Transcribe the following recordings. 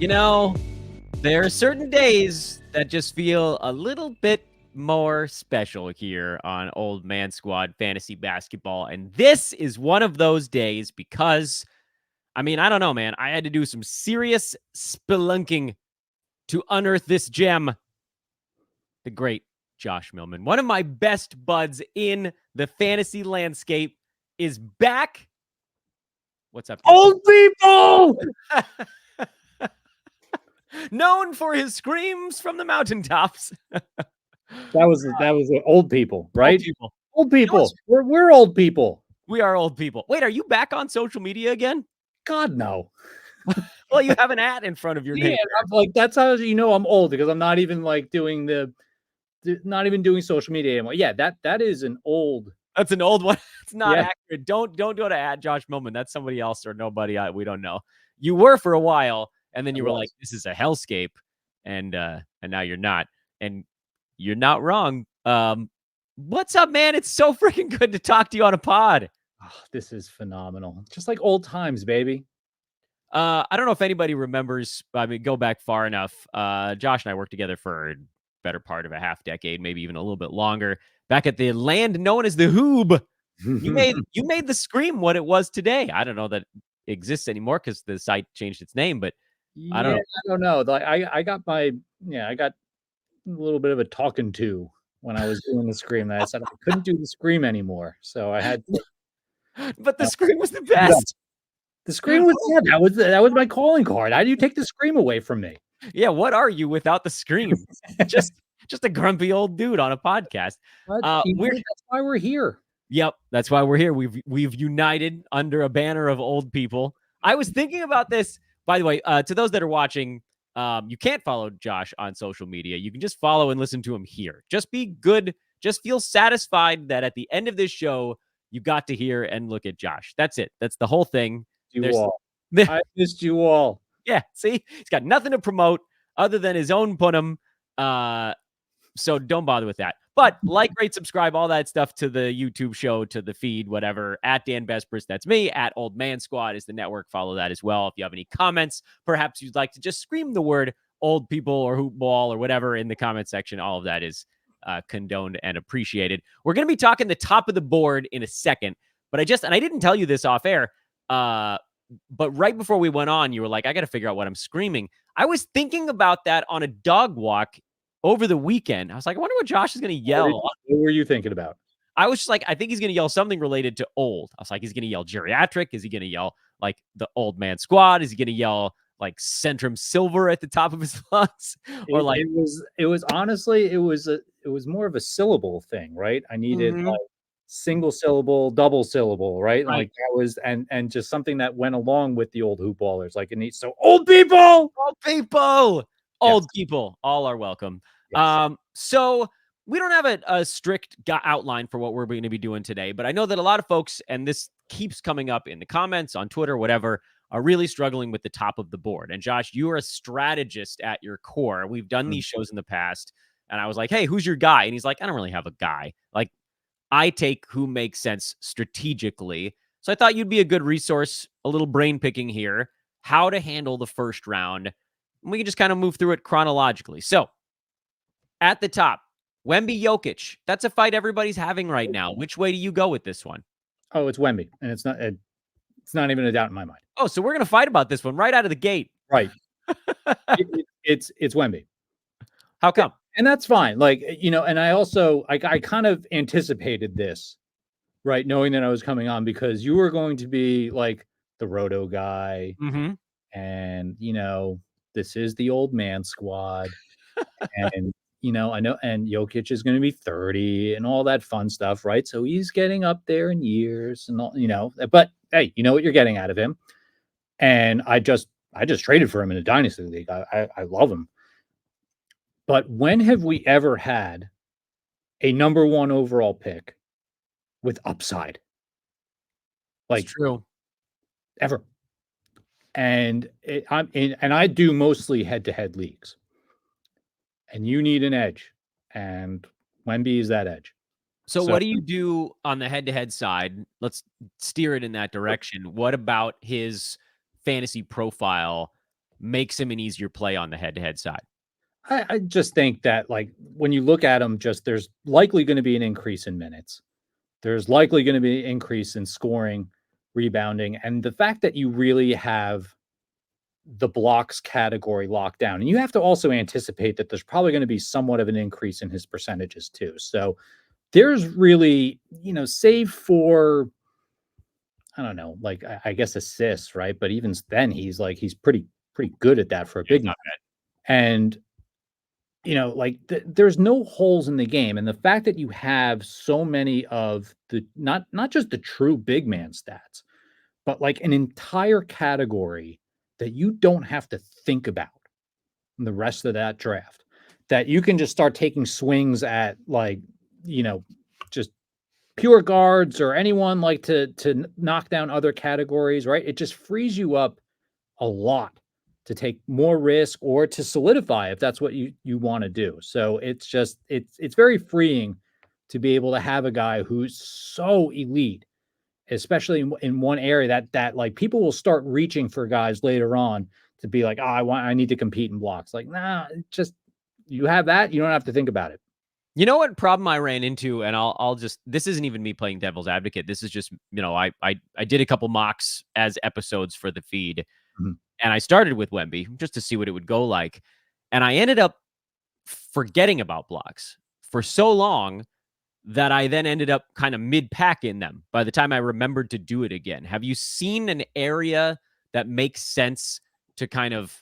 You know, there are certain days that just feel a little bit more special here on Old Man Squad Fantasy Basketball. And this is one of those days because, I don't know, man. I had to do some serious spelunking to unearth this gem, the great Josh Millman. One of my best buds in the fantasy landscape is back. What's up, Josh? Old people! Known for his screams from the mountaintops. That was old people, right? Old people. Old people. We're old people. We are old people. Wait, are you back on social media again? God, no. Well, you have an ad in front of your name. I'm like, that's how you know I'm old, because I'm not even like doing social media anymore. Yeah, that is an old. That's an old one. It's not accurate. Don't go to ad Josh Millman. That's somebody else or nobody we don't know. You were for a while, and then you were like, "This is a hellscape," and now you're not, and you're not wrong. What's up, man? It's so freaking good to talk to you on a pod. Oh, this is phenomenal. Just like old times, baby. I don't know if anybody remembers. Go back far enough. Josh and I worked together for a better part of a half decade, maybe even a little bit longer. Back at the land known as the Hoob, you made the Scream what it was today. I don't know that it exists anymore because the site changed its name, but I don't know. I got a little bit of a talking to when I was doing the Scream. That I said I couldn't do the Scream anymore, so I had to. But the Scream was the best. The Scream was that was my calling card. How do you take the Scream away from me? Yeah, what are you without the Scream? just a grumpy old dude on a podcast. That's why we're here. Yep, that's why we're here. We've united under a banner of old people. I was thinking about this, by the way, to those that are watching. You can't follow Josh on social media. You can just follow and listen to him here. Just be good. Just feel satisfied that at the end of this show, you got to hear and look at Josh. That's it. That's the whole thing. I missed you all. Yeah, see? He's got nothing to promote other than his own punim. So don't bother with that. But like, rate, subscribe, all that stuff to the YouTube show, to the feed, whatever. At Dan Vespers, that's me. At Old Man Squad is the network. Follow that as well. If you have any comments, perhaps you'd like to just scream the word old people or hoop ball or whatever in the comment section, all of that is condoned and appreciated. We're going to be talking the top of the board in a second, but I didn't tell you this off air, but right before we went on, you were like, I got to figure out what I'm screaming. I was thinking about that on a dog walk over the weekend. I was like, I wonder what Josh is going to yell. What were you thinking about? I was just like, I think he's going to yell something related to old. I was like, he's going to yell geriatric. Is he going to yell like the Old Man Squad? Is he going to yell like Centrum Silver at the top of his lungs? Or it was honestly, it was more of a syllable thing, right? I needed like single syllable, double syllable, right? Like that was, and just something that went along with the old hoop ballers. Like it needs, so old people, old people, all are welcome. Yes. So we don't have a strict outline for what we're going to be doing today, but I know that a lot of folks, and this keeps coming up in the comments on Twitter, whatever, are really struggling with the top of the board. And Josh, you are a strategist at your core. We've done these shows in the past, and I was like, hey, who's your guy? And he's like, I don't really have a guy. Like, I take who makes sense strategically. So I thought you'd be a good resource, a little brain picking here, how to handle the first round. We can just kind of move through it chronologically. So at the top, Wemby Jokic. That's a fight everybody's having right now. Which way do you go with this one? Oh, it's Wemby, and it's not even a doubt in my mind. Oh, so we're going to fight about this one right out of the gate. Right. It's Wemby. How come? And that's fine. Like, and I kind of anticipated this, right? Knowing that I was coming on, because you were going to be like the roto guy. Mm-hmm. And, this is the Old Man Squad. And, I know, and Jokic is going to be 30 and all that fun stuff, right? So he's getting up there in years and all, but hey, you know what you're getting out of him. And I just traded for him in a dynasty league. I love him. But when have we ever had a number one overall pick with upside? Like, it's true. Ever. And I do mostly head-to-head leagues. And you need an edge. And Wemby is that edge. So what do you do on the head-to-head side? Let's steer it in that direction. What about his fantasy profile makes him an easier play on the head-to-head side? I just think that, like, when you look at him, just there's likely going to be an increase in minutes. There's likely going to be an increase in scoring, rebounding, and the fact that you really have the blocks category locked down. And you have to also anticipate that there's probably going to be somewhat of an increase in his percentages too. So there's really, save for, I don't know, like I guess assists, right? But even then, he's pretty good at that for a Yeah, big man. not bad. And like there's no holes in the game, and the fact that you have so many of the not just the true big man stats, but like an entire category that you don't have to think about in the rest of that draft, that you can just start taking swings at, like, just pure guards or anyone, like, to knock down other categories, right? It just frees you up a lot to take more risk or to solidify if that's what you want to do. So it's very freeing to be able to have a guy who's so elite, especially in one area that like people will start reaching for guys later on to be like, oh, I need to compete in blocks. Like, nah, just you have that, you don't have to think about it. You know what problem I ran into, and I'll just, this isn't even me playing devil's advocate. This is just, I did a couple mocks as episodes for the feed, Mhm. and I started with Wemby just to see what it would go like. And I ended up forgetting about blocks for so long that I then ended up kind of mid-pack in them by the time I remembered to do it again. Have you seen an area that makes sense to kind of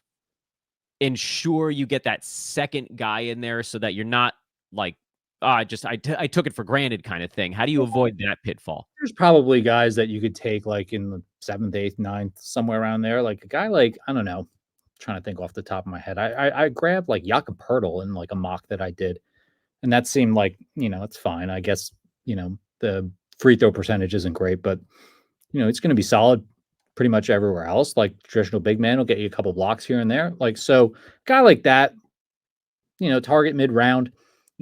ensure you get that second guy in there so that you're not like, I took it for granted kind of thing? How do you avoid that pitfall? There's probably guys that you could take like in the seventh, eighth, ninth, somewhere around there. Like a guy like, I don't know, trying to think off the top of my head. I grabbed like Jakob Poeltl in like a mock that I did. And that seemed like, it's fine. I guess, the free throw percentage isn't great, but it's going to be solid pretty much everywhere else. Like traditional big man will get you a couple blocks here and there. Like, so guy like that, target mid round,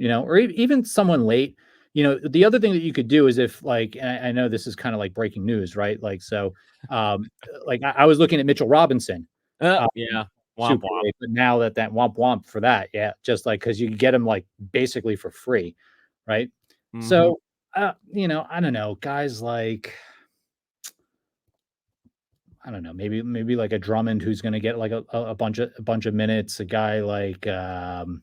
or even someone late. The other thing that you could do is if, like, and I know this is kind of like breaking news, right? Like, so, like I was looking at Mitchell Robinson, Yeah. Womp super womp. late, but now that womp womp for that, yeah, just like because you can get him like basically for free, right? Mhm. So, I don't know, guys like, I don't know, maybe like a Drummond who's going to get like a bunch of minutes. A guy like, I'm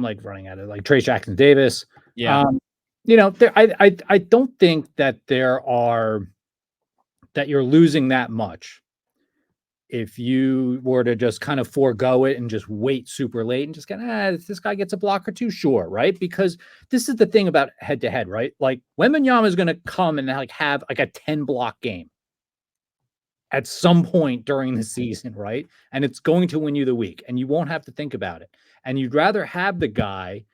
like running out of like Trace Jackson Davis. Yeah. Um, there I don't think that you're losing that much if you were to just kind of forego it and just wait super late and just get, if this guy gets a block or two, sure, right? Because this is the thing about head to head, right? Like Wembanyama is going to come and like have like a 10 block game at some point during the season, right? And it's going to win you the week and you won't have to think about it. And you'd rather have the guy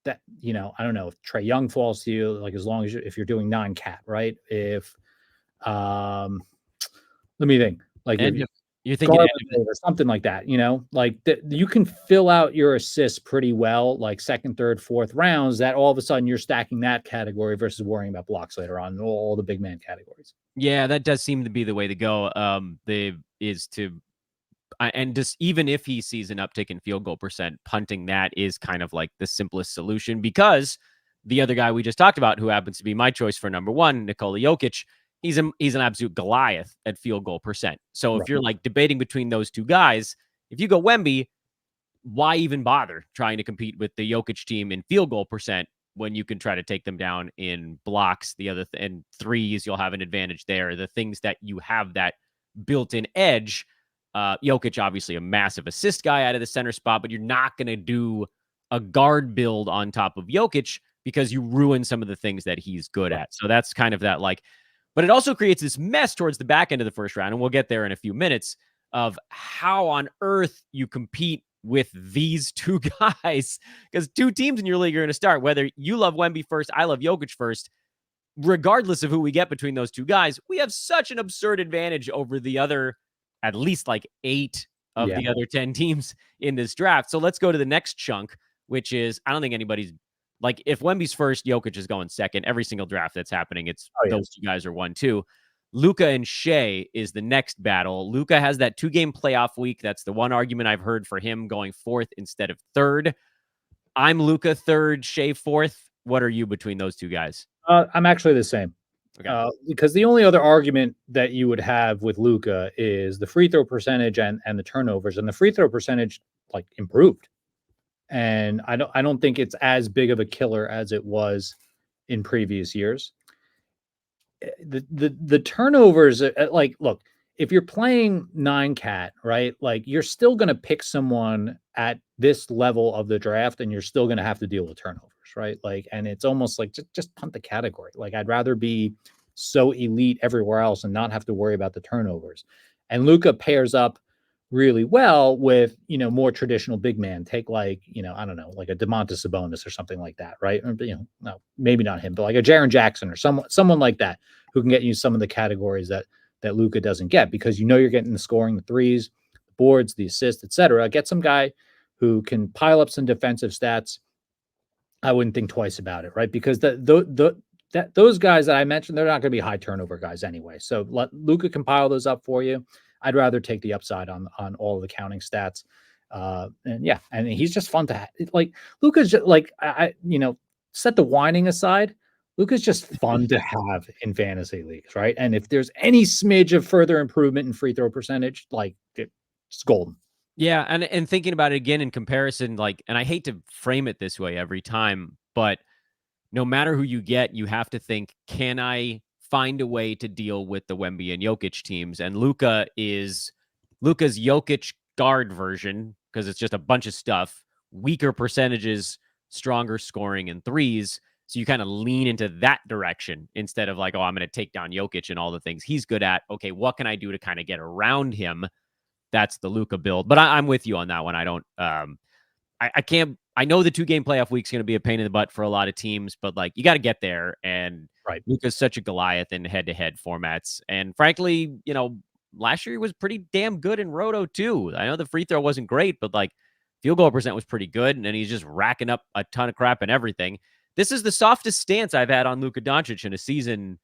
that, I don't know if Trae Young falls to you, like as long as if you're doing 9-cat, right? If, let me think, like if End of You're thinking end Garland of or something like that, like you can fill out your assists pretty well, like second, third, fourth rounds, that all of a sudden you're stacking that category versus worrying about blocks later on, all the big man categories. Yeah, that does seem to be the way to go. And just even if he sees an uptick in field goal percent, punting that is kind of like the simplest solution because the other guy we just talked about, who happens to be my choice for number one, Nikola Jokic, he's an absolute Goliath at field goal percent. So if Right. you're like debating between those two guys, if you go Wemby, why even bother trying to compete with the Jokic team in field goal percent when you can try to take them down in blocks? And threes, you'll have an advantage there. The things that you have that built-in edge. Jokic, obviously a massive assist guy out of the center spot, but you're not going to do a guard build on top of Jokic because you ruin some of the things that he's good Right. at. So that's kind of that, like, but it also creates this mess towards the back end of the first round, and we'll get there in a few minutes, of how on earth you compete with these two guys, because two teams in your league are going to start, whether you love Wemby first, I love Jokic first, regardless of who we get between those two guys, we have such an absurd advantage over the other, at least like 8 of Yeah. the other 10 teams in this draft. So let's go to the next chunk, which is, I don't think anybody's like, if Wemby's first, Jokic is going second. Every single draft that's happening, it's Oh yeah. those two guys are 1, 2. Luka and Shai is the next battle. Luka has that 2-game playoff week. That's the one argument I've heard for him going fourth instead of third. I'm Luka third, Shai fourth. What are you between those two guys? I'm actually the same. Okay. Because the only other argument that you would have with Luka is the free throw percentage and the turnovers, and the free throw percentage like improved. And I don't think it's as big of a killer as it was in previous years. The turnovers, like, look, if you're playing 9-cat, right, like you're still going to pick someone at this level of the draft, and you're still going to have to deal with turnovers, right? Like, and it's almost like just punt the category. Like, I'd rather be so elite everywhere else and not have to worry about the turnovers. And Luka pairs up really well with, more traditional big man. Take, like, I don't know, like a DeMontis Sabonis or something like that, right? Or, no, maybe not him, but like a Jaren Jackson or someone like that who can get you some of the categories that Luka doesn't get, because you're getting the scoring, the threes, the boards, the assists, etc. Get some guy who can pile up some defensive stats. I wouldn't think twice about it, right? Because those guys that I mentioned, they're not going to be high turnover guys anyway. So let Luka compile those up for you. I'd rather take the upside on all of the counting stats. And he's just fun to like. Luka's just like, set the whining aside. Luka's just fun to have in fantasy leagues, right? And if there's any smidge of further improvement in free throw percentage, like, it's golden. Yeah, and thinking about it again in comparison, like, and I hate to frame it this way every time, but no matter who you get, you have to think, can I find a way to deal with the Wemby and Jokic teams? And Luka's Jokic guard version, because it's just a bunch of stuff, weaker percentages, stronger scoring and threes. So you kind of lean into that direction instead of like, oh, I'm going to take down Jokic and all the things he's good at. Okay, what can I do to kind of get around him? That's the Luka build. But I'm with you on that one. I don't, I can't, I know the 2-game playoff week's going to be a pain in the butt for a lot of teams, but like, you got to get there. And Right. Luka's such a Goliath in head-to-head formats. And frankly, last year he was pretty damn good in Roto too. I know the free throw wasn't great, but like field goal percent was pretty good. And then he's just racking up a ton of crap and everything. This is the softest stance I've had on Luka Doncic in a season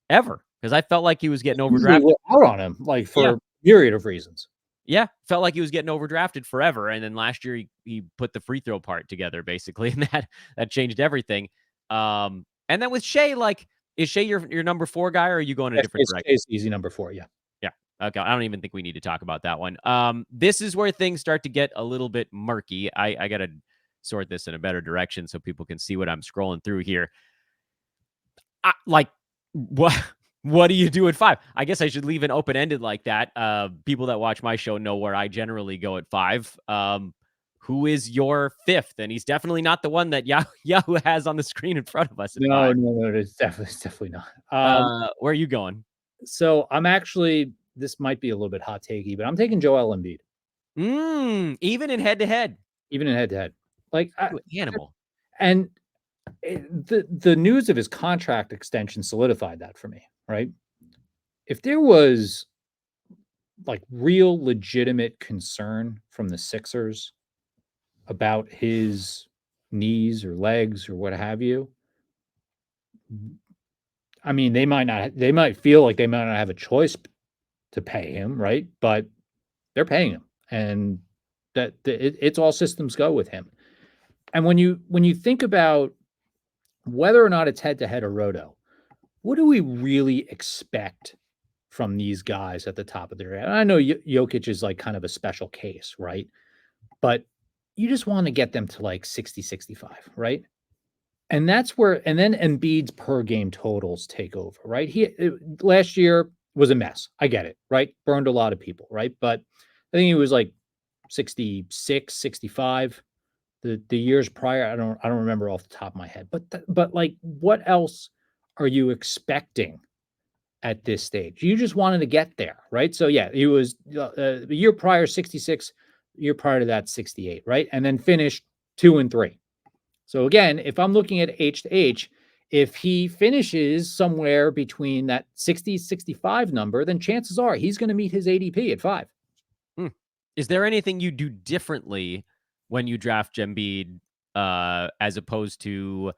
ever, because I felt like he was getting overdrafted. We're out on him, like, for a myriad of reasons. Yeah, felt like he was getting overdrafted forever. And then last year he put the free throw part together basically, and that changed everything. And then with Shai, like, is Shai your number 4 guy, or are you going a different direction? It's easy number 4, yeah. Yeah. Okay. I don't even think we need to talk about that one. This is where things start to get a little bit murky. I gotta sort this in a better direction so people can see what I'm scrolling through here. What do you do at 5? I guess I should leave it open-ended like that. People that watch my show know where I generally go at 5. Who is your 5th? And he's definitely not the one that Yahoo has on the screen in front of us at 5. No, it's definitely not. Where are you going? So I'm actually, this might be a little bit hot takey, but I'm taking Joel Embiid. Even in head-to-head. Even in head-to-head. Like, animal. And the news of his contract extension solidified that for me, right? If there was like real legitimate concern from the Sixers about his knees or legs or what have you, I mean, they might feel like they might not have a choice to pay him, right? But they're paying him, and it's all systems go with him. And when you think about whether or not it's head-to-head or roto, what do we really expect from these guys at the top of their head? I know Jokic is like kind of a special case, right? But you just want to get them to like 60, 65, right? And that's where, and then Embiid's per game totals take over, right? Last year was a mess. I get it, right? Burned a lot of people, right? But I think he was like 66, 65. The years prior, I don't remember off the top of my head. But like, what else are you expecting at this stage? You just wanted to get there, right? So yeah, he was the year prior 66, year prior to that 68, right? And then finished 2 and 3. So again, if I'm looking at H to H, if he finishes somewhere between that 60, 65 number, then chances are he's going to meet his ADP at 5. Is there anything you do differently when you draft Embiid as opposed to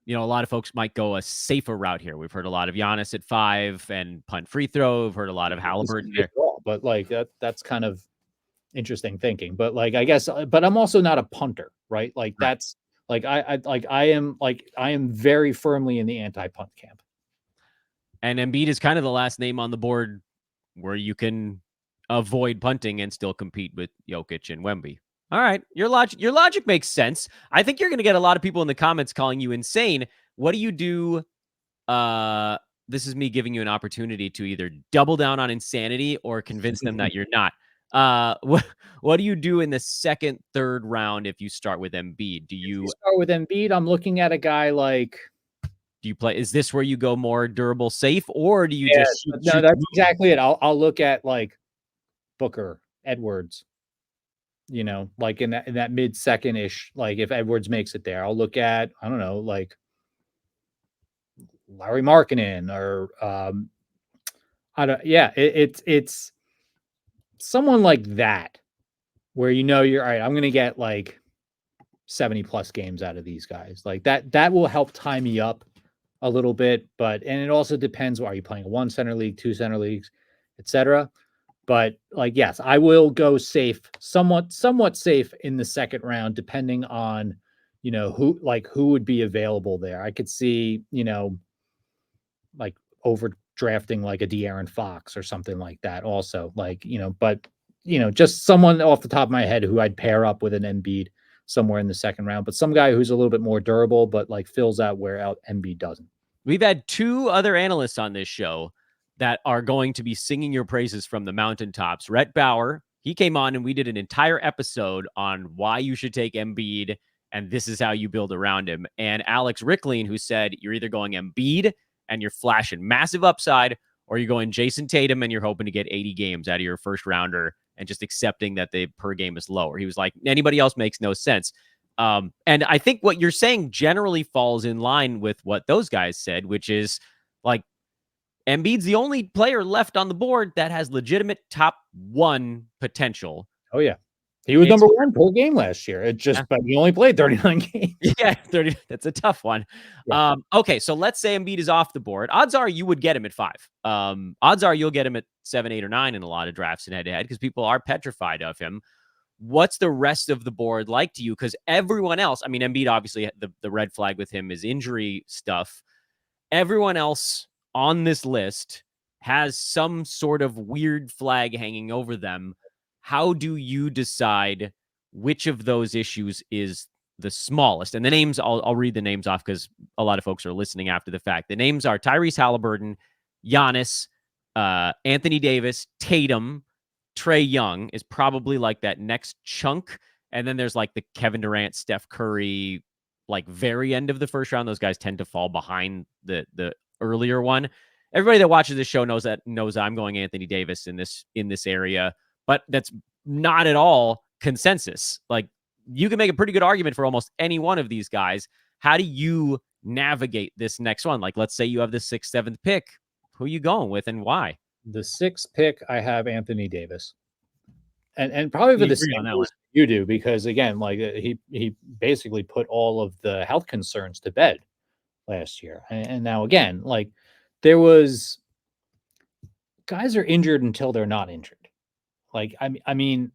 a lot of folks might go a safer route here. We've heard a lot of Giannis at 5 and punt free throw. We've heard a lot of Haliburton there. But like that's kind of interesting thinking. But like I guess, but I'm also not a punter, right? Like that's like I am very firmly in the anti-punt camp. And Embiid is kind of the last name on the board where you can avoid punting and still compete with Jokic and Wemby. All right, your logic makes sense. I think you're going to get a lot of people in the comments calling you insane. What do you do? This is me giving you an opportunity to either double down on insanity or convince them that you're not. What do you do in the second, third round if you start with Embiid? Do you start with Embiid? I'm looking at a guy like. Do you play? Is this where you go more durable, safe, or do you just shoot? No, that's exactly it. I'll look at like Booker, Edwards. Like in that mid-second ish. Like if Edwards makes it there, I'll look at I don't know, like Larry Markkinen or I don't. Yeah, it's someone like that where you're all right. I'm gonna get like 70 plus games out of these guys. Like that will help tie me up a little bit, and it also depends. Are you playing a 1 center league, 2 center leagues, etc.? But like, yes, I will go safe, somewhat safe in the second round, depending on, who would be available there. I could see, like overdrafting like a De'Aaron Fox or something like that. Also, like, but just someone off the top of my head who I'd pair up with an Embiid somewhere in the second round, but some guy who's a little bit more durable, but like fills out where Embiid doesn't. We've had 2 other analysts on this show that are going to be singing your praises from the mountaintops. Rhett Bauer, he came on and we did an entire episode on why you should take Embiid, and this is how you build around him. And Alex Rickling, who said you're either going Embiid and you're flashing massive upside, or you're going Jason Tatum and you're hoping to get 80 games out of your first rounder and just accepting that the per game is lower. He was like, anybody else makes no sense. And I think what you're saying generally falls in line with what those guys said, which is like Embiid's the only player left on the board that has legitimate top 1 potential. Oh, yeah. He was number 1 per game last year. But he only played 39 games. Yeah, 30. That's a tough one. Yeah. Okay, so let's say Embiid is off the board. Odds are you would get him at 5. Odds are you'll get him at 7, 8, or 9 in a lot of drafts and head-to-head because people are petrified of him. What's the rest of the board like to you? Because everyone else, I mean, Embiid, obviously, the red flag with him is injury stuff. Everyone else on this list has some sort of weird flag hanging over them. How do you decide which of those issues is the smallest? And the names, I'll read the names off because a lot of folks are listening after the fact. The names are Tyrese Haliburton, Giannis, Anthony Davis, Tatum, Trae Young is probably like that next chunk. And then there's like the Kevin Durant, Steph Curry, like very end of the first round. Those guys tend to fall behind the earlier one. Everybody that watches this show knows I'm going Anthony Davis in this area, but that's not at all consensus. Like you can make a pretty good argument for almost any one of these guys. How do you navigate this next one? Like, let's say you have the 6th, 7th pick. Who are you going with and why? The 6th pick, I have Anthony Davis. And probably for the same reason you do, because again, like he basically put all of the health concerns to bed last year. And now again, like there was guys are injured until they're not injured. Like, I mean,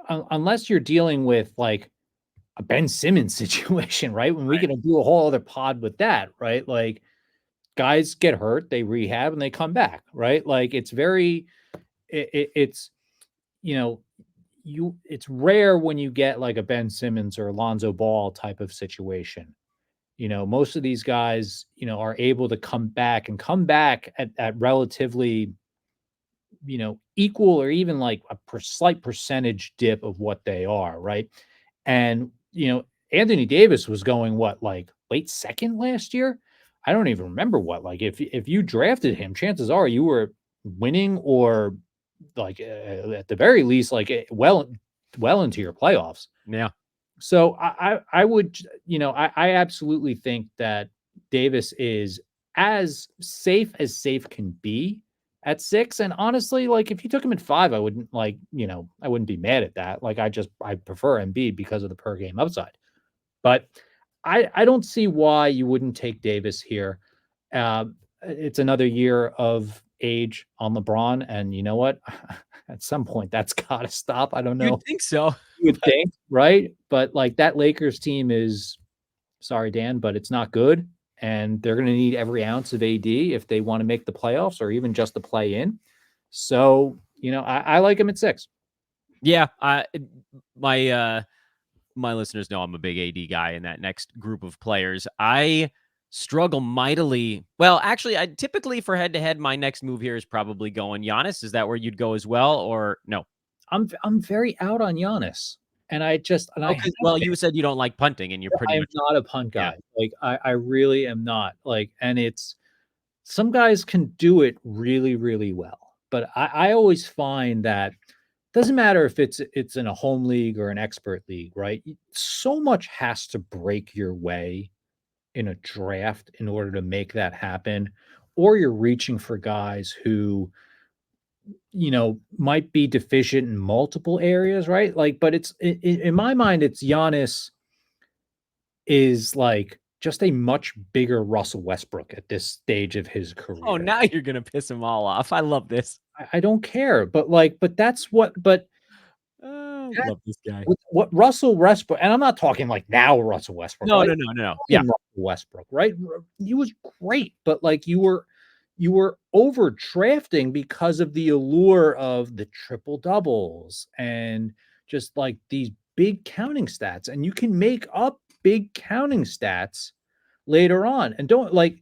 unless you're dealing with like a Ben Simmons situation, right? When we get to do a whole other pod with that, right? Like guys get hurt, they rehab and they come back, right? Like it's very, it's, it's rare when you get like a Ben Simmons or Alonzo Ball type of situation. Most of these guys, are able to come back at relatively, equal or even like a slight percentage dip of what they are. Right. And, Anthony Davis was going like late 2nd last year. I don't even remember what, like if you drafted him, chances are you were winning or like at the very least, like well into your playoffs. Yeah. So I would, I absolutely think that Davis is as safe can be at 6. And honestly, like if you took him at 5, I wouldn't I wouldn't be mad at that. Like I prefer Embiid because of the per game upside. But I don't see why you wouldn't take Davis here. It's another year of age on LeBron, and you know what? At some point, that's got to stop. I don't know. You'd think so. You would think, right? But like that Lakers team is, sorry, Dan, but it's not good, and they're going to need every ounce of AD if they want to make the playoffs or even just the play in. So I like him at 6. Yeah, my listeners know I'm a big AD guy in that next group of players. I struggle mightily. Well, actually, I typically for head to head, my next move here is probably going Giannis. Is that where you'd go as well, or no? I'm very out on Giannis, and I Okay. Well, you said you don't like punting, and you're pretty I am much not a punt yeah. guy. Like I really am not. Like, and it's some guys can do it really, really well, but I always find that doesn't matter if it's in a home league or an expert league, right? So much has to break your way in a draft in order to make that happen, or you're reaching for guys who might be deficient in multiple areas, right? Like, but it's in my mind, it's Giannis is like just a much bigger Russell Westbrook at this stage of his Oh, career. now you're gonna piss them all off. I love this. I don't care, but that's what Love this guy. what Russell Westbrook, and I'm not talking like now Russell Westbrook, No, right? no, no, no, no. Yeah. Fucking Russell Westbrook, right? He was great, but like you were over drafting because of the allure of the triple doubles and just like these big counting stats, and you can make up big counting stats later on. And don't like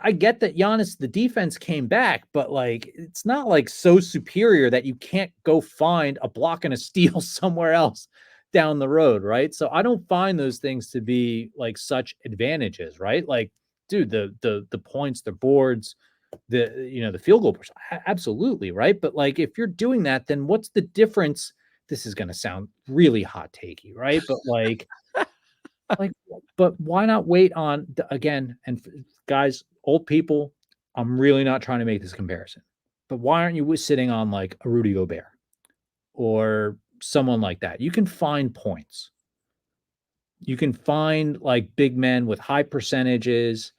I get that Giannis, the defense came back, but like it's not like so superior that you can't go find a block and a steal somewhere else down the road, right? So I don't find those things to be like such advantages, right? Like, dude, the points, the boards, the field goal percent, absolutely, right? But like if you're doing that, then what's the difference? This is gonna sound really hot takey, right? But like, but why not wait on again? And guys, old people, I'm really not trying to make this comparison, but why aren't you sitting on like a Rudy Gobert or someone like that? You can find points. You can find like big men with high percentages,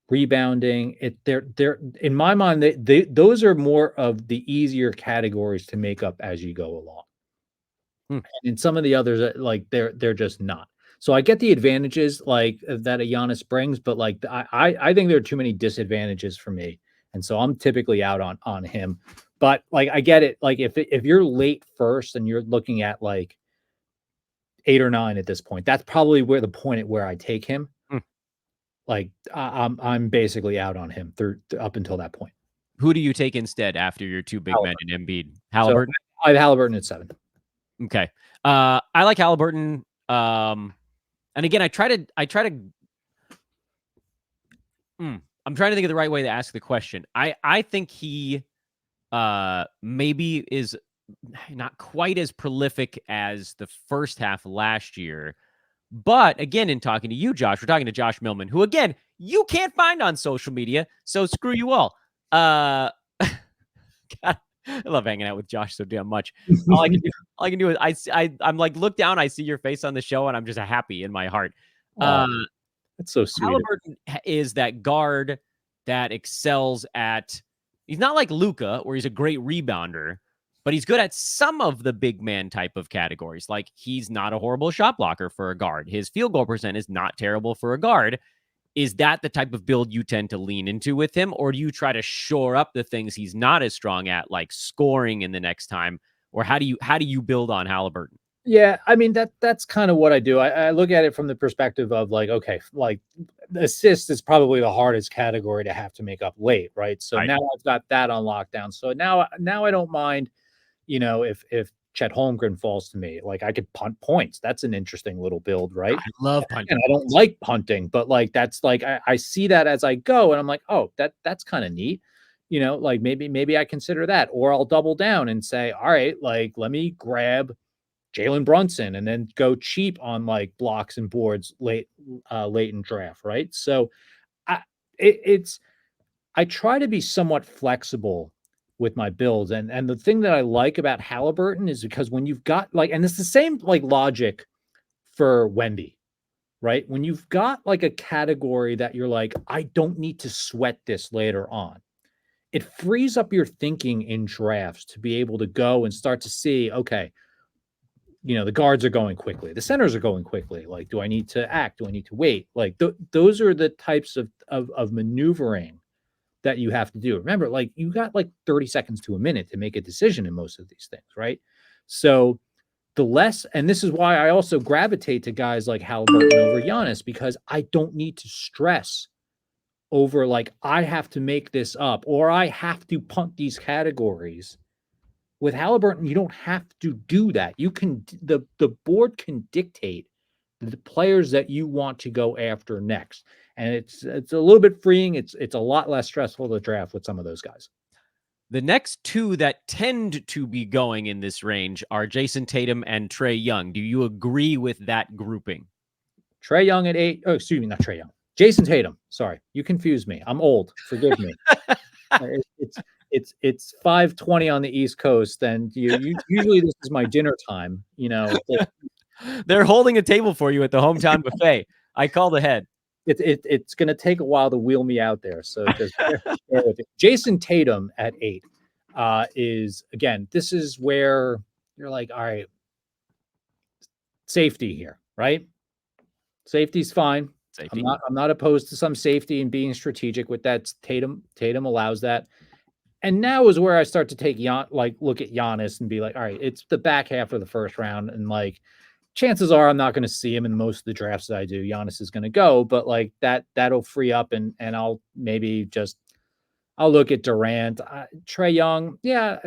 rebounding. They're in my mind, those are more of the easier categories to make up as you go along. Hmm. And in some of the others, like they're just not. So I get the advantages like that a Giannis brings, but like I think there are too many disadvantages for me, and so I'm typically out on him. But like I get it. Like if you're late first and you're looking at like 8 or 9 at this point, that's probably where the point at where I take him. Hmm. Like I'm basically out on him through up until that point. Who do you take instead after your two big men in Embiid? So Haliburton? I have Haliburton at 7. Okay. I like Haliburton. And again, I'm trying to think of the right way to ask the question. I think he maybe is not quite as prolific as the first half last year. But again, in talking to you, Josh, we're talking to Josh Millman, who again, you can't find on social media. So screw you all. God, I love hanging out with Josh so damn much. All I can do is I'm like, look down, I see your face on the show, and I'm just happy in my heart. That's so sweet. Haliburton is that guard that excels at. He's not like Luka, where he's a great rebounder, but he's good at some of the big man type of categories. Like he's not a horrible shot blocker for a guard. His field goal percent is not terrible for a guard. Is that the type of build you tend to lean into with him, or do you try to shore up the things he's not as strong at, like scoring in the next time, or how do you build on Haliburton? Yeah, I mean that's kind of what I do. I look at it from the perspective of like, okay, like assist is probably the hardest category to have to make up late, right? So Right. now I've got that on lockdown. So now I don't mind, if Chet Holmgren falls to me, like I could punt points. That's an interesting little build, right? I love And punting. I don't like punting, but like that's like I see that as I go, and I'm like, oh, that's kind of neat. Like maybe I consider that, or I'll double down and say, all right, like let me grab Jalen Brunson and then go cheap on like blocks and boards late in draft, right? So I it's I try to be somewhat flexible with my builds. And the thing that I like about Halliburton is because when you've got like, and it's the same like logic for Wemby, right? When you've got like a category that you're like, I don't need to sweat this later on, it frees up your thinking in drafts to be able to go and start to see, okay, the guards are going quickly, the centers are going quickly. Like, do I need to act? Do I need to wait? Like, those are the types of maneuvering that you have to do. Remember, like, you got like 30 seconds to a minute to make a decision in most of these things, right? So the less, and this is why I also gravitate to guys like Haliburton over Giannis, because I don't need to stress over like, I have to make this up or I have to punt these categories. With Haliburton, you don't have to do that. You can, the board can dictate the players that you want to go after next. And it's a little bit freeing. It's a lot less stressful to draft with some of those guys. The next two that tend to be going in this range are Jason Tatum and Trae Young. Do you agree with that grouping? Trae Young at 8. Oh, excuse me, not Trae Young. Jason Tatum. Sorry, you confused me. I'm old. Forgive me. It's 5:20 on the East Coast, and usually this is my dinner time. They're holding a table for you at the hometown buffet. I called ahead. It's going to take a while to wheel me out there, so just bear with it. Jason Tatum at 8 is, again, this is where you're like, all right, safety here, right? Safety's fine. Safety. I'm not opposed to some safety and being strategic with that. Tatum allows that. And now is where I start to look at Giannis and be like, all right, it's the back half of the first round, and like, chances are I'm not going to see him in most of the drafts that I do. Giannis is going to go, but like that'll free up, and I'll maybe I'll look at Durant, Trae Young. Yeah,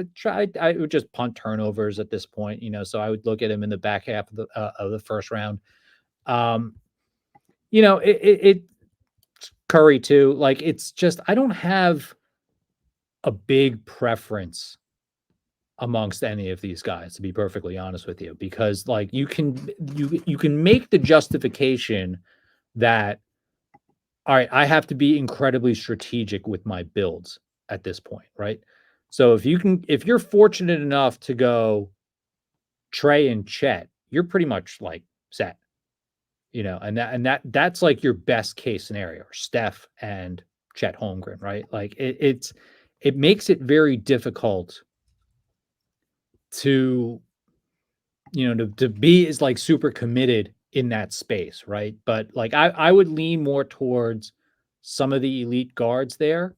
I would just punt turnovers at this point, so I would look at him in the back half of the first round. It Curry too. Like, it's just, I don't have a big preference amongst any of these guys, to be perfectly honest with you, because like, you can make the justification that, all right, I have to be incredibly strategic with my builds at this point, right? So if you're fortunate enough to go Trae and Chet, you're pretty much like set, and that's like your best case scenario, or Steph and Chet Holmgren, right? Like, it makes it very difficult to to be is like super committed in that space, right? But like, I would lean more towards some of the elite guards there,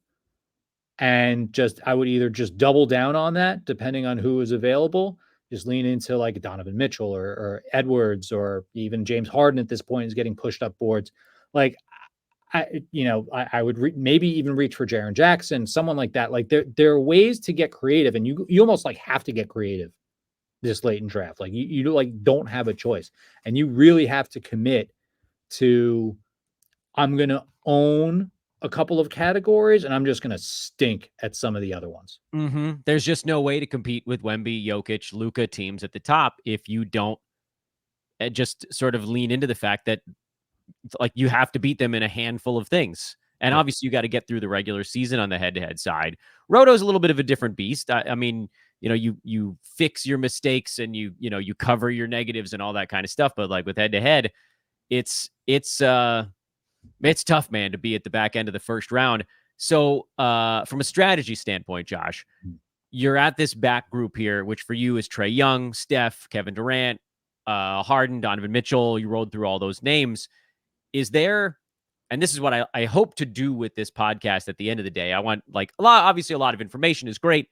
and I would either just double down on that depending on who is available, just lean into like Donovan Mitchell or Edwards, or even James Harden at this point is getting pushed up boards. Like, I would maybe even reach for Jaren Jackson, someone like that. Like, there are ways to get creative, and you almost like have to get creative this late in draft. Like, you like don't have a choice, and you really have to commit to, I'm going to own a couple of categories, and I'm just going to stink at some of the other ones. Mm-hmm. There's just no way to compete with Wemby, Jokic, Luka teams at the top if you don't just sort of lean into the fact that like you have to beat them in a handful of things. And obviously you got to get through the regular season on the head-to-head side. Roto's a little bit of a different beast. I mean, you fix your mistakes and you cover your negatives and all that kind of stuff. But like with head-to-head, it's tough, man, to be at the back end of the first round. So from a strategy standpoint, Josh, you're at this back group here, which for you is Trae Young, Steph, Kevin Durant, Harden, Donovan Mitchell. You rolled through all those names. Is there, and this is what I hope to do with this podcast at the end of the day. I want obviously a lot of information is great.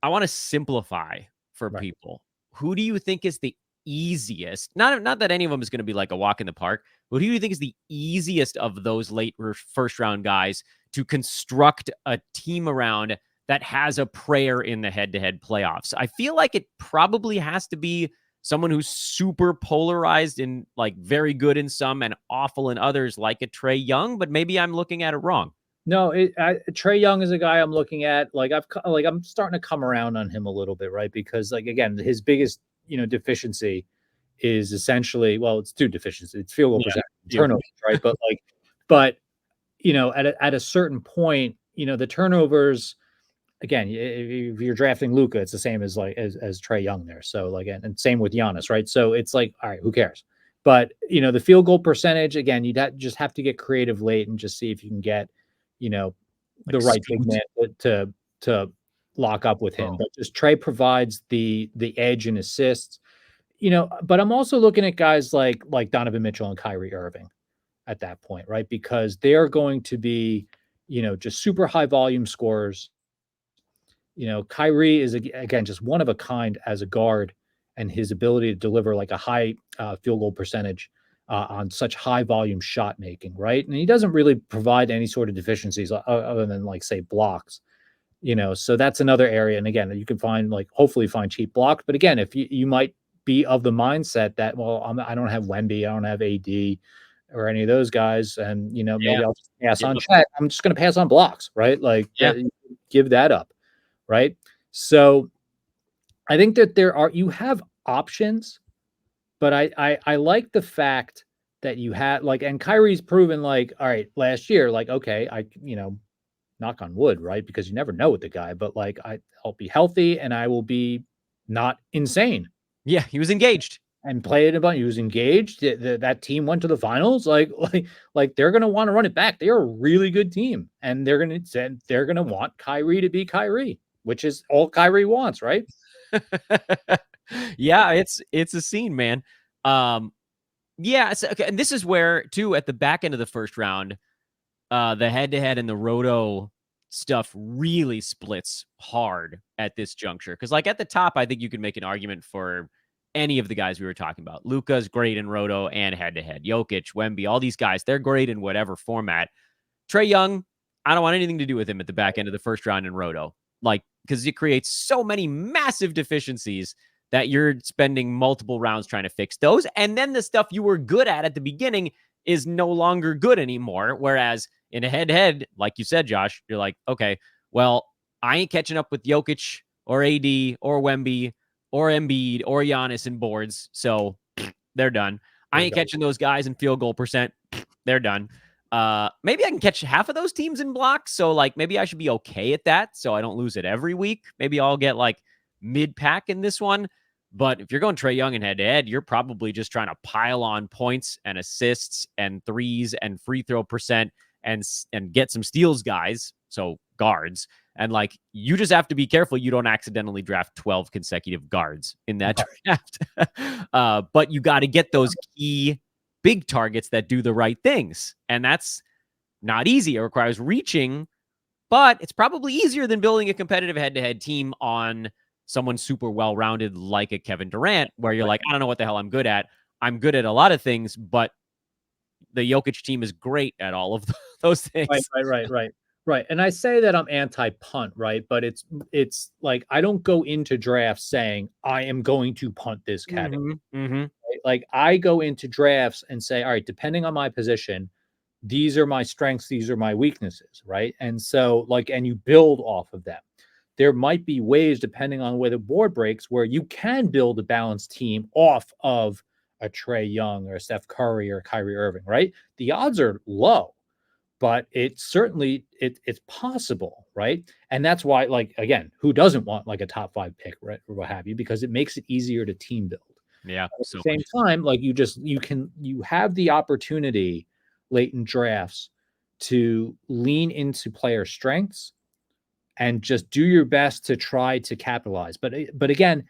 I want to simplify for people. Who do you think is the easiest? Not that any of them is going to be like a walk in the park, but who do you think is the easiest of those late first round guys to construct a team around that has a prayer in the head-to-head playoffs? I feel like it probably has to be someone who's super polarized and like very good in some and awful in others, like a Trae Young, but maybe I'm looking at it wrong. No, Trae Young is a guy I'm looking at. Like, I'm starting to come around on him a little bit, right? Because like, again, his biggest, deficiency is essentially, well, it's two deficiencies. It's field goal percentage, turnovers, right? But at a certain point, the turnovers, again, if you're drafting Luka, it's the same as Trae Young there. So like, and same with Giannis, right? So it's like, all right, who cares? But, the field goal percentage, again, just have to get creative late and just see if you can get, Like the right big man to lock up with him. oh, But just Trey provides the edge and assists, but I'm also looking at guys like Donovan Mitchell and Kyrie Irving at that point, right? Because they're going to be, just super high volume scorers. Kyrie is again just one of a kind as a guard, and his ability to deliver like a high field goal percentage on such high volume shot making, right? And he doesn't really provide any sort of deficiencies other than like say blocks, So that's another area. And again, you can hopefully find cheap blocks. But again, if you might be of the mindset that I don't have Wemby, I don't have AD or any of those guys, and yeah, maybe I'll just pass give on up. Chet. I'm just going to pass on blocks, right? Like Yeah. give that up. Right. So I think that you have options, but I like the fact that you had and Kyrie's proven all right, last year, okay, knock on wood, right? Because you never know with the guy, but I'll be healthy and I will be not insane Yeah, he was engaged. and play it a bunch. He was engaged. That team went to the finals. Like they're gonna want to run it back. They're a really good team, and they're gonna want Kyrie to be Kyrie, which is all Kyrie wants, right? Yeah, it's a scene, man. Yeah, okay, and this is where too at the back end of the first round, the head-to-head and the roto stuff really splits hard at this juncture. Because at the top, I think you could make an argument for any of the guys we were talking about. Luka's great in roto and head-to-head. Jokic, Wemby, all these guys, they're great in whatever format. Trae Young, I don't want anything to do with him at the back end of the first round in roto. Because it creates so many massive deficiencies that you're spending multiple rounds trying to fix those. And then the stuff you were good at the beginning is no longer good anymore. Whereas in a head-to-head, like you said, Josh, you're like, okay, well, I ain't catching up with Jokic or AD or Wemby or Embiid or Giannis in boards. So they're done. I ain't catching those guys in field goal percent. They're done. Maybe I can catch half of those teams in blocks. So maybe I should be okay at that. So I don't lose it every week. Maybe I'll get mid pack in this one. But if you're going Trae Young and head to head, you're probably just trying to pile on points and assists and threes and free throw percent and get some steals guys. So guards. And you just have to be careful you don't accidentally draft 12 consecutive guards in that draft. But you got to get those key big targets that do the right things. And that's not easy. It requires reaching, but it's probably easier than building a competitive head-to-head team on someone super well-rounded like a Kevin Durant, where you're I don't know what the hell I'm good at. I'm good at a lot of things, but the Jokic team is great at all of those things. Right. And I say that I'm anti-punt, right? But it's I don't go into drafts saying I am going to punt this category. Mm-hmm. Right? I go into drafts and say, all right, depending on my position, these are my strengths, these are my weaknesses, right? And so and you build off of them. There might be ways, depending on where the board breaks, where you can build a balanced team off of a Trae Young or a Steph Curry or Kyrie Irving, right? The odds are low, but it's possible, right? And that's why, again, who doesn't want a top 5 pick, right, or what have you, because it makes it easier to team build. Yeah. At the same time, you have the opportunity late in drafts to lean into player strengths and just do your best to try to capitalize. But again,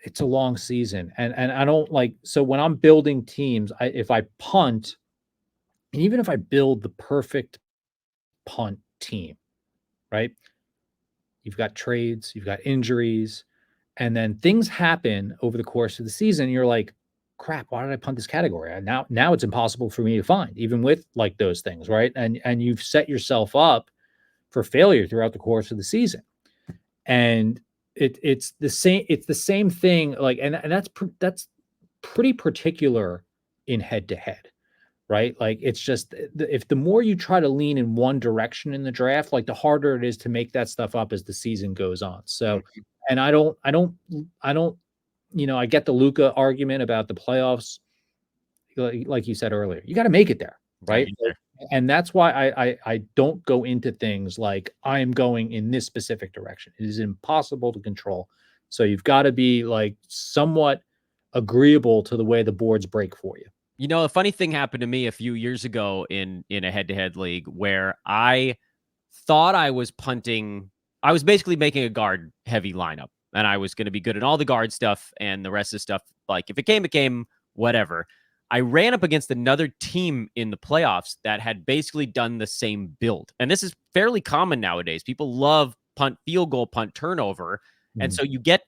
it's a long season, and I don't so when I'm building teams, if I punt, and even if I build the perfect punt team, right? You've got trades, you've got injuries, and then things happen over the course of the season. You're like, crap, why did I punt this category? And now it's impossible for me to find, even with those things, right? And you've set yourself up for failure throughout the course of the season. And it's the same thing. And that's pretty particular in head to head, right? It's just if the more you try to lean in one direction in the draft, the harder it is to make that stuff up as the season goes on. So, and I don't, I get the Luka argument about the playoffs. Like you said earlier, you got to make it there, right? And that's why I don't go into things like I am going in this specific direction. It is impossible to control. So you've got to be somewhat agreeable to the way the boards break for you. You know, a funny thing happened to me a few years ago in a head-to-head league where I thought I was punting. I was basically making a guard heavy lineup, and I was going to be good at all the guard stuff, and the rest of the stuff, like if it came, whatever. I ran up against another team in the playoffs that had basically done the same build. And this is fairly common nowadays. People love punt, field goal, punt, turnover. And so you get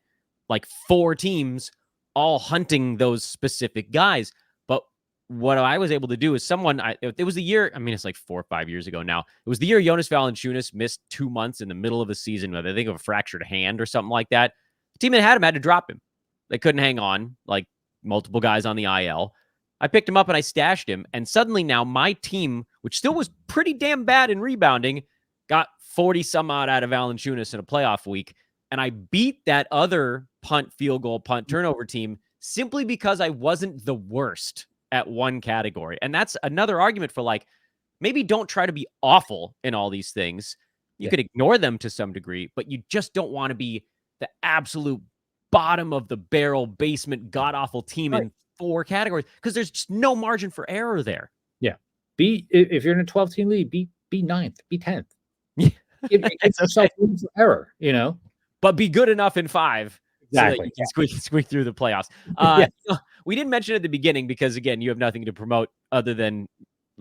like 4 teams all hunting those specific guys. But what I was able to do is it was the year, I mean, it's like 4 or 5 years ago now. It was the year Jonas Valanciunas missed 2 months in the middle of the season with, I think, of a fractured hand or something like that. The team that had him had to drop him. They couldn't hang on, like multiple guys on the IL. I picked him up and I stashed him. And suddenly now my team, which still was pretty damn bad in rebounding, got 40 some odd out of Valanciunas in a playoff week. And I beat that other punt, field goal, punt, turnover team simply because I wasn't the worst at one category. And that's another argument for like, maybe don't try to be awful in all these things. You could ignore them to some degree, but you just don't want to be the absolute bottom of the barrel basement god-awful team in 4 categories because there's just no margin for error there. Yeah. If you're in a 12-team league, be 9th, be 10th. Give yourself room for error, you know? But be good enough in 5 exactly. so that you can squeak through the playoffs. We didn't mention it at the beginning because, again, you have nothing to promote other than,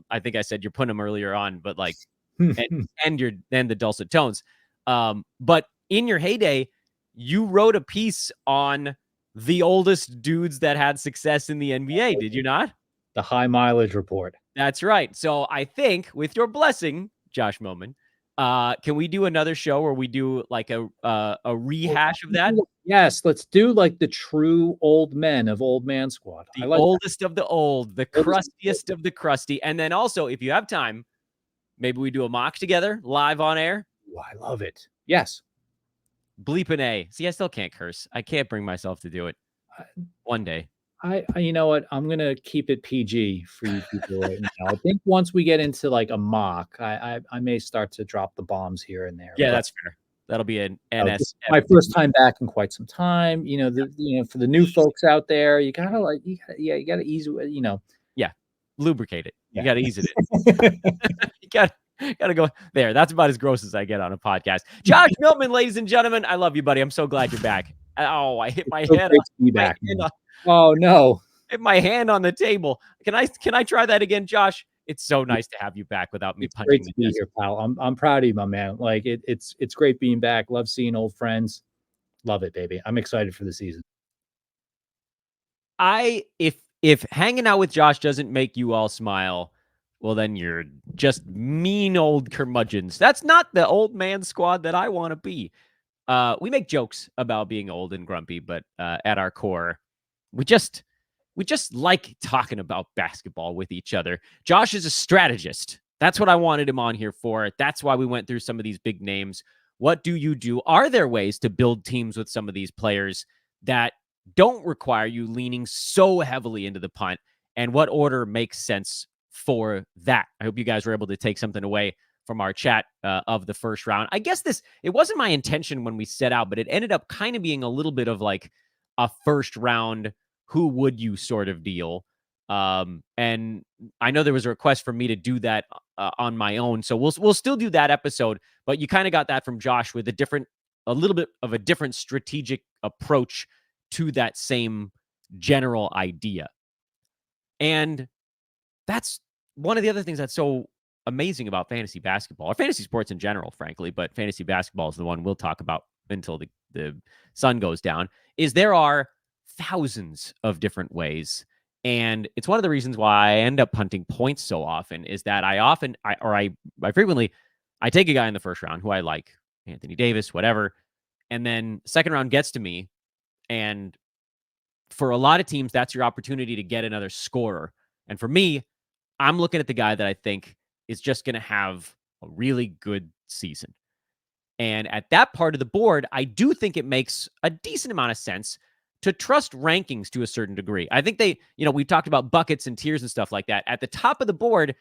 I think I said you're putting them earlier on, but like, and the dulcet tones. But in your heyday, you wrote a piece on the oldest dudes that had success in the NBA, did you not? The high mileage report. That's right. So I think, with your blessing, Josh Millman, can we do another show where we do like a rehash of that? Yes, let's do like the true old men of Old Man Squad. The oldest of the old, the crustiest of the crusty. And then also, if you have time, maybe we do a mock together live on air. Ooh, I love it. Yes. Bleep an A. See, I still can't curse. I can't bring myself to do it. One day. I you know what? I'm gonna keep it PG for you people right now. I think once we get into like a mock, I may start to drop the bombs here and there. Yeah, that's fair. That'll be an NS. My first time back in quite some time. You know, for the new folks out there, you gotta you gotta ease. You know, lubricate it. You gotta ease it in. You gotta go there. That's about as gross as I get on a podcast. Josh Millman, ladies and gentlemen, I love you, buddy. I'm so glad you're back. Oh, I hit my head. Oh no! Hit my hand on the table. Can I try that again, Josh? It's so nice to have you back without me punching. Great to be here, pal. I'm proud of you, my man. Like it's great being back. Love seeing old friends. Love it, baby. I'm excited for the season. If hanging out with Josh doesn't make you all smile, well, then you're just mean old curmudgeons. That's not the old man squad that I want to be. We make jokes about being old and grumpy, but at our core, we just like talking about basketball with each other. Josh is a strategist. That's what I wanted him on here for. That's why we went through some of these big names. What do you do? Are there ways to build teams with some of these players that don't require you leaning so heavily into the punt? And what order makes sense for that? I hope you guys were able to take something away from our chat of the first round. I guess it wasn't my intention when we set out, but it ended up kind of being a little bit of like a first round, who would you sort of deal. And I know there was a request for me to do that on my own. So we'll still do that episode, but you kind of got that from Josh with a little bit of a different strategic approach to that same general idea. And that's one of the other things that's so amazing about fantasy basketball, or fantasy sports in general, frankly, but fantasy basketball is the one we'll talk about until the sun goes down, is there are thousands of different ways. And it's one of the reasons why I end up punting points so often, is that I frequently take a guy in the first round who I like, Anthony Davis, whatever. And then second round gets to me. And for a lot of teams, that's your opportunity to get another scorer. And for me, I'm looking at the guy that I think is just going to have a really good season. And at that part of the board, I do think it makes a decent amount of sense to trust rankings to a certain degree. I think we talked about buckets and tiers and stuff like that. At the top of the board,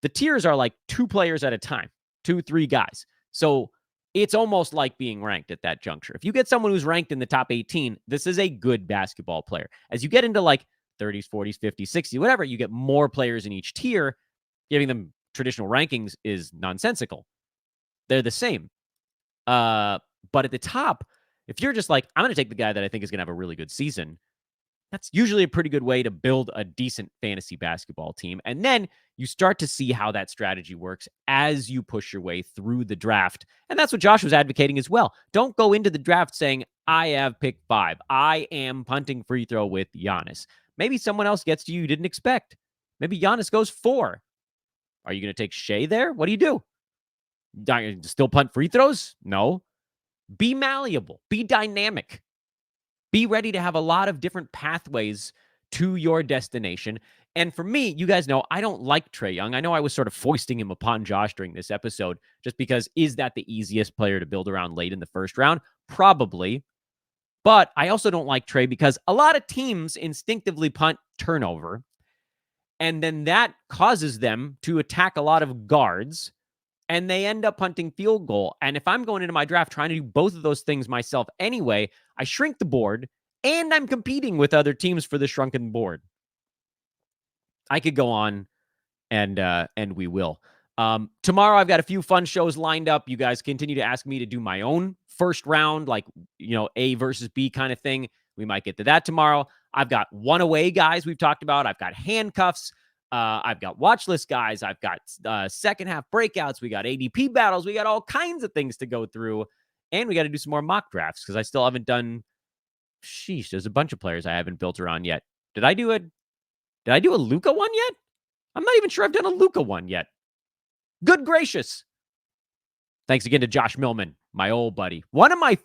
the tiers are like 2 players at a time, 2, 3 guys. So it's almost like being ranked at that juncture. If you get someone who's ranked in the top 18, this is a good basketball player. As you get into like 30s, 40s, 50s, 60s, whatever, you get more players in each tier. Giving them traditional rankings is nonsensical. They're the same. But at the top, if you're just like, I'm going to take the guy that I think is going to have a really good season, that's usually a pretty good way to build a decent fantasy basketball team. And then you start to see how that strategy works as you push your way through the draft. And that's what Josh was advocating as well. Don't go into the draft saying, I have pick 5. I am punting free throw with Giannis. Maybe someone else gets to you didn't expect. Maybe Giannis goes 4. Are you going to take Shai there? What do you do? Still punt free throws? No. Be malleable. Be dynamic. Be ready to have a lot of different pathways to your destination. And for me, you guys know I don't like Trae Young. I know I was sort of foisting him upon Josh during this episode just because is that the easiest player to build around late in the first round? Probably. But I also don't like Trae because a lot of teams instinctively punt turnover. And then that causes them to attack a lot of guards. And they end up punting field goal. And if I'm going into my draft trying to do both of those things myself anyway, I shrink the board and I'm competing with other teams for the shrunken board. I could go on and we will. Tomorrow I've got a few fun shows lined up. You guys continue to ask me to do my own first round, like, A versus B kind of thing. We might get to that tomorrow. I've got one away guys we've talked about. I've got handcuffs. I've got watch list guys. I've got second half breakouts. We got ADP battles. We got all kinds of things to go through. And we got to do some more mock drafts because I still haven't done. Sheesh, there's a bunch of players I haven't built around yet. Did I do a Luka one yet? I'm not even sure I've done a Luka one yet. Good gracious. Thanks again to Josh Millman, my old buddy. One of my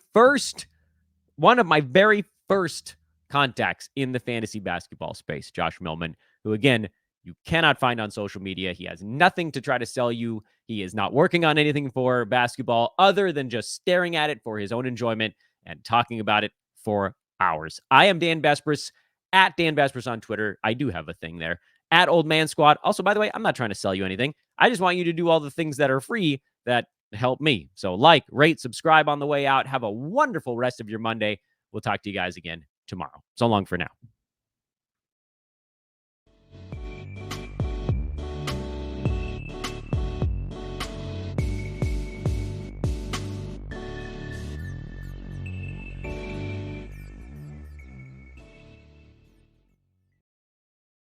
very first contacts in the fantasy basketball space, Josh Millman, who again, you cannot find on social media. He has nothing to try to sell you. He is not working on anything for basketball other than just staring at it for his own enjoyment and talking about it for hours. I am Dan Bespris, at Dan Bespris on Twitter. I do have a thing there. At Old Man Squad. Also, by the way, I'm not trying to sell you anything. I just want you to do all the things that are free that help me. So like, rate, subscribe on the way out. Have a wonderful rest of your Monday. We'll talk to you guys again tomorrow. So long for now.